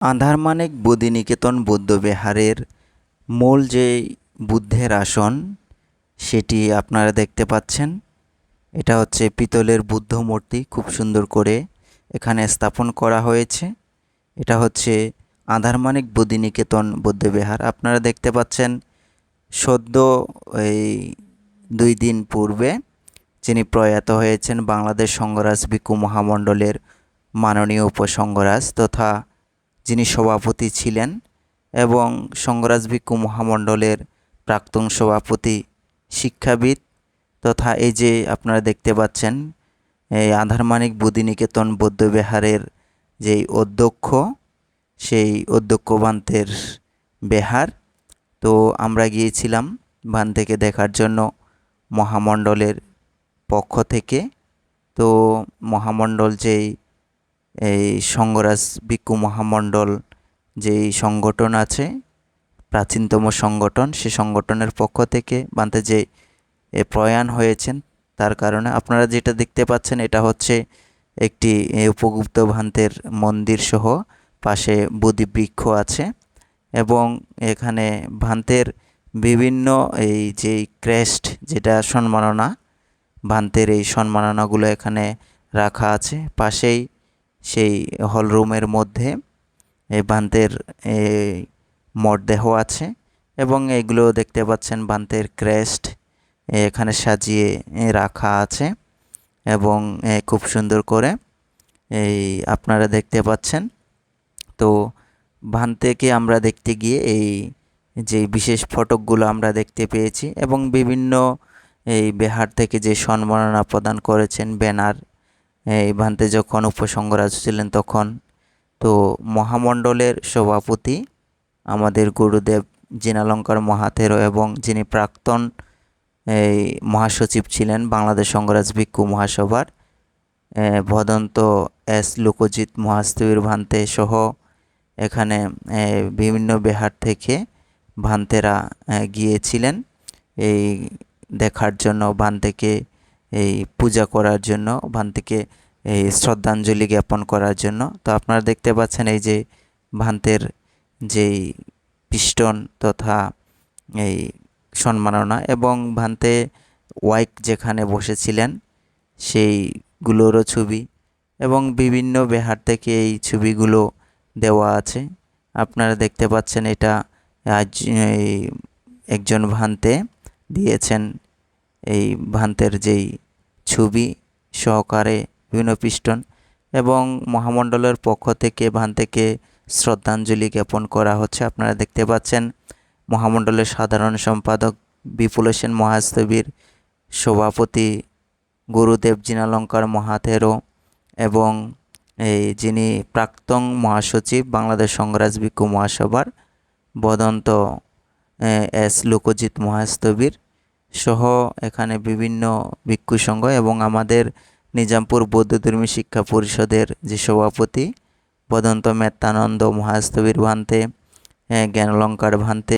আঁধারমানিক বোধিনিকেতন বৌদ্ধবিহারের মূল যে বুদ্ধের আসন সেটি আপনারা দেখতে পাচ্ছেন। এটা হচ্ছে পিতলের বুদ্ধ মূর্তি, খুব সুন্দর করে এখানে স্থাপন করা হয়েছে। এটা হচ্ছে আঁধারমানিক বোধিনিকেতন বৌদ্ধবিহার। আপনারা দেখতে পাচ্ছেন সদ্য এই 2 দিন পূর্বে যিনি প্রয়াত হয়েছেন বাংলাদেশ সংঘরাজ ভিক্ষু মহামণ্ডলের মাননীয় উপসংঘরাজ তথা যিনি সভাপতি ছিলেন এবং সংঘরাজ ভিক্ষু মহামণ্ডলের প্রাক্তন সভাপতি, শিক্ষাবিদ তথা এই যে আপনারা দেখতে পাচ্ছেন এই আঁধারমানিক বোধিনিকেতন বৌদ্ধবিহারের যেই অধ্যক্ষ, সেই অধ্যক্ষ ভান্তের বেহার। তো আমরা গিয়েছিলাম ভান্তেকে দেখার জন্য মহামণ্ডলের পক্ষ থেকে। তো মহামণ্ডল যেই এই সংঘরাজ ভিক্ষু মহামণ্ডল যেই সংগঠন আছে, প্রাচীনতম সংগঠন, সে সংগঠনের পক্ষ থেকে ভান্তে যে প্রয়াণ হয়েছেন তার কারণে আপনারা যেটা দেখতে পাচ্ছেন এটা হচ্ছে একটি উপগুপ্ত ভান্তের মন্দির সহ পাশে বোধি বৃক্ষ আছে এবং এখানে ভান্তের বিভিন্ন এই যে ক্রেস্ট যেটা সম্মাননা, ভান্তের এই সম্মাননাগুলো এখানে রাখা আছে। পাশেই সেই হলরুমের মধ্যে এই ভান্তের মরদেহ আছে এবং এগুলো দেখতে পাচ্ছেন ভান্তের ক্রেস্ট এখানে সাজিয়ে রাখা আছে এবং খুব সুন্দর করে এই আপনারা দেখতে পাচ্ছেন। তো ভান্তেকে আমরা দেখতে গিয়ে এই যে বিশেষ ফটকগুলো আমরা দেখতে পেয়েছি এবং বিভিন্ন এই বিহার থেকে যে সম্মাননা প্রদান করেছেন ব্যানার, এই ভান্তে যখন উপসংঘরাজ ছিলেন তখন। তো মহামণ্ডলের সভাপতি আমাদের গুরুদেব জিনালঙ্কার মহাথেরো এবং যিনি প্রাক্তন এই মহাসচিব ছিলেন বাংলাদেশ সংঘরাজ ভিক্ষু মহাসভার ভদন্ত এস লোকজিৎ মহাস্তবীর ভান্তে সহ এখানে বিভিন্ন বিহার থেকে ভান্তেরা গিয়েছিলেন এই দেখার জন্য, ভান্তেকে এই পূজা করার জন্য, ভান্তেকে এই শ্রদ্ধাঞ্জলি জ্ঞাপন করার জন্য। তো আপনারা দেখতে পাচ্ছেন এই যে ভান্তের যেই পিস্টন তথা এই সম্মাননা এবং ভান্তে ওয়াইক যেখানে বসেছিলেন সেইগুলোরও ছবি এবং বিভিন্ন বিহার থেকে এই ছবিগুলো দেওয়া আছে। আপনারা দেখতে পাচ্ছেন এটা আজ একজন ভান্তে দিয়েছেন এই ভান্তের যেই ছবি সহকারে বিভিন্ন পিস্টন এবং মহামণ্ডলের পক্ষ থেকে ভান্তেকে শ্রদ্ধাঞ্জলি জ্ঞাপন করা হচ্ছে। আপনারা দেখতে পাচ্ছেন মহামণ্ডলের সাধারণ সম্পাদক বিপুল সেন মহাস্তবীর, সভাপতি গুরুদেব জিনালঙ্কার মহাথেরো এবং এই যিনি প্রাক্তন মহাসচিব বাংলাদেশ সংঘরাজ ভিক্ষু মহাসভার বদন্ত এস লোকজিৎ মহাস্তবীর সহ এখানে বিভিন্ন ভিক্ষু সংঘ এবং আমাদের নিজামপুর বৌদ্ধধর্মী শিক্ষা পরিষদের যে সভাপতি বদন্ত মেত্তানন্দ মহাস্তবীর ভান্তে, জ্ঞানলঙ্কার ভান্তে।